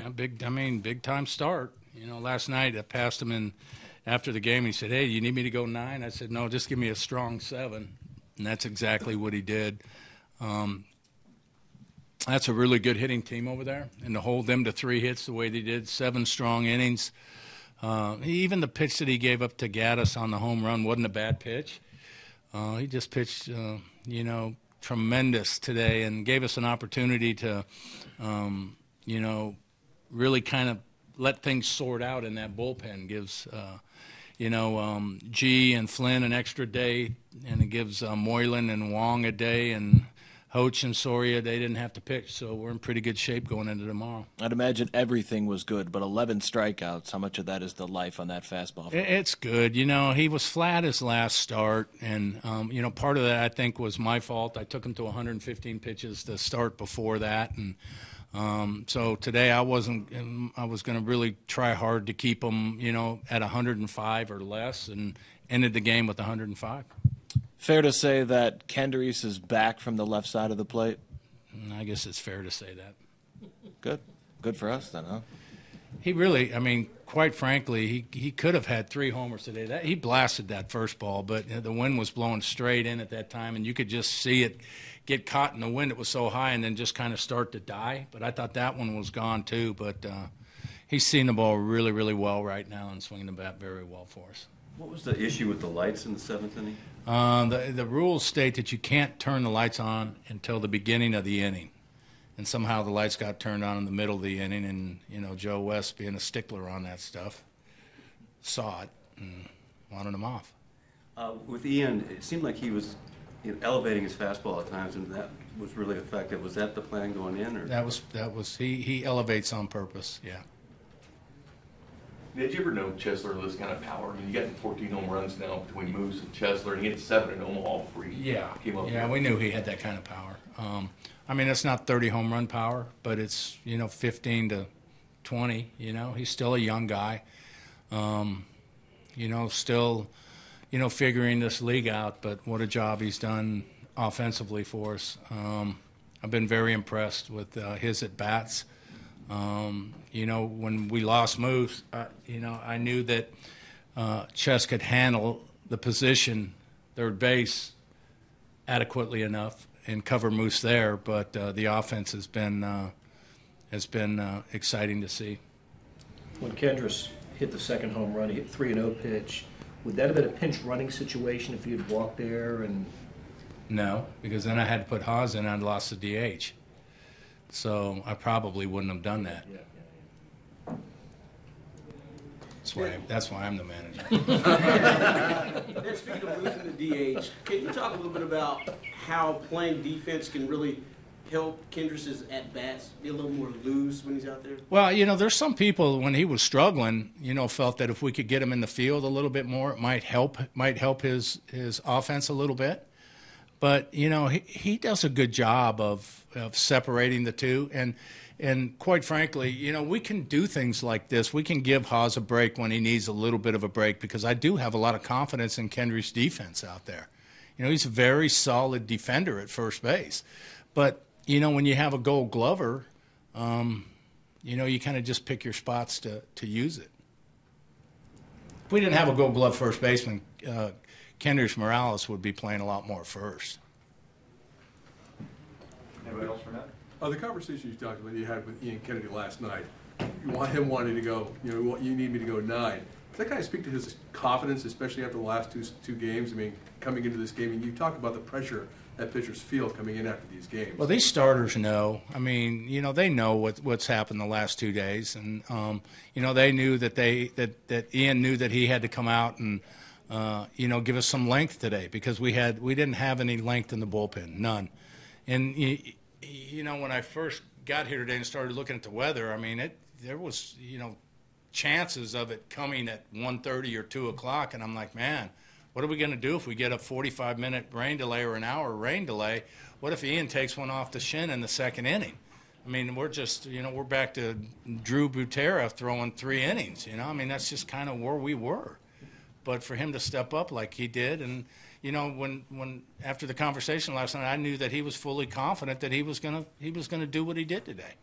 Yeah, big time start. You know, last night I passed him in after the game. He said, "Hey, you need me to go 9?" I said, "No, just give me a strong 7." And that's exactly what he did. That's a really good hitting team over there. And to hold them to 3 hits the way they did, 7 strong innings. Even the pitch that he gave up to Gaddis on the home run wasn't a bad pitch. He just pitched, tremendous today and gave us an opportunity to, really kind of let things sort out in that bullpen. Gives, G and Flynn an extra day, and it gives Moylan and Wong a day, and Hoch and Soria, they didn't have to pitch, so we're in pretty good shape going into tomorrow. I'd imagine everything was good, but 11 strikeouts, how much of that is the life on that fastball? It's good. You know, he was flat his last start, and, part of that I think was my fault. I took him to 115 pitches to start before that, and so today I was going to really try hard to keep him, at 105 or less, and ended the game with 105. Fair to say that Kendrys is back from the left side of the plate? I guess it's fair to say that. Good. Good for us then, huh? He really, quite frankly, he could have had 3 homers today. He blasted that first ball, but the wind was blowing straight in at that time, and you could just see it get caught in the wind. It was so high and then just kind of start to die. But I thought that one was gone too. But he's seeing the ball really, really well right now and swinging the bat very well for us. What was the issue with the lights in the 7th inning? The rules state that you can't turn the lights on until the beginning of the inning. And somehow the lights got turned on in the middle of the inning, and, Joe West, being a stickler on that stuff, saw it and wanted him off. With Ian, it seemed like he was elevating his fastball at times, and that was really effective. Was that the plan going in? Or? That was he elevates on purpose, yeah. Did you ever know Chesler was kind of power? You got 14 home runs now between Moose and Chesler, and he had 7 in Omaha before he came up. Yeah, we knew he had that kind of power. It's not 30 home run power, but it's, 15 to 20, He's still a young guy, still, figuring this league out, but what a job he's done offensively for us. I've been very impressed with his at-bats. When we lost Moose, I knew that Ches could handle the position, third base, adequately enough and cover Moose there. But the offense has been exciting to see. When Kendrys hit the second home run, he hit 3-0 pitch. Would that have been a pinch running situation if you had walked there? And no, because then I had to put Haas in and I'd lost the DH. So I probably wouldn't have done that. Yeah. That's why I'm the manager. And speaking of losing the DH, can you talk a little bit about how playing defense can really help Kendrys' at-bats be a little more loose when he's out there? Well, there's some people, when he was struggling, felt that if we could get him in the field a little bit more, it might help his offense a little bit. But, he does a good job of separating the two. And quite frankly, we can do things like this. We can give Haas a break when he needs a little bit of a break, because I do have a lot of confidence in Kendrys' defense out there. He's a very solid defender at first base. But, when you have a Gold Glover, you kind of just pick your spots to use it. If we didn't have a Gold Glove first baseman, Kendrys Morales would be playing a lot more first. Anybody else for that? The conversation you had with Ian Kennedy last night, you want him wanting to go, you need me to go 9. Does that kind of speak to his confidence, especially after the last two games? Coming into this game, and you talk about the pressure that pitchers feel coming in after these games. Well, these starters know. They know what's happened the last 2 days, and they knew that Ian knew that he had to come out and give us some length today, because we didn't have any length in the bullpen, none. And when I first got here today and started looking at the weather, there was chances of it coming at 1:30 or 2 o'clock, and I'm like, man, what are we going to do if we get a 45-minute rain delay or an hour rain delay? What if Ian takes one off the shin in the second inning? We're just, we're back to Drew Butera throwing 3 innings. That's just kind of where we were. But for him to step up like he did, and when after the conversation last night, I knew that he was fully confident that he was gonna do what he did today.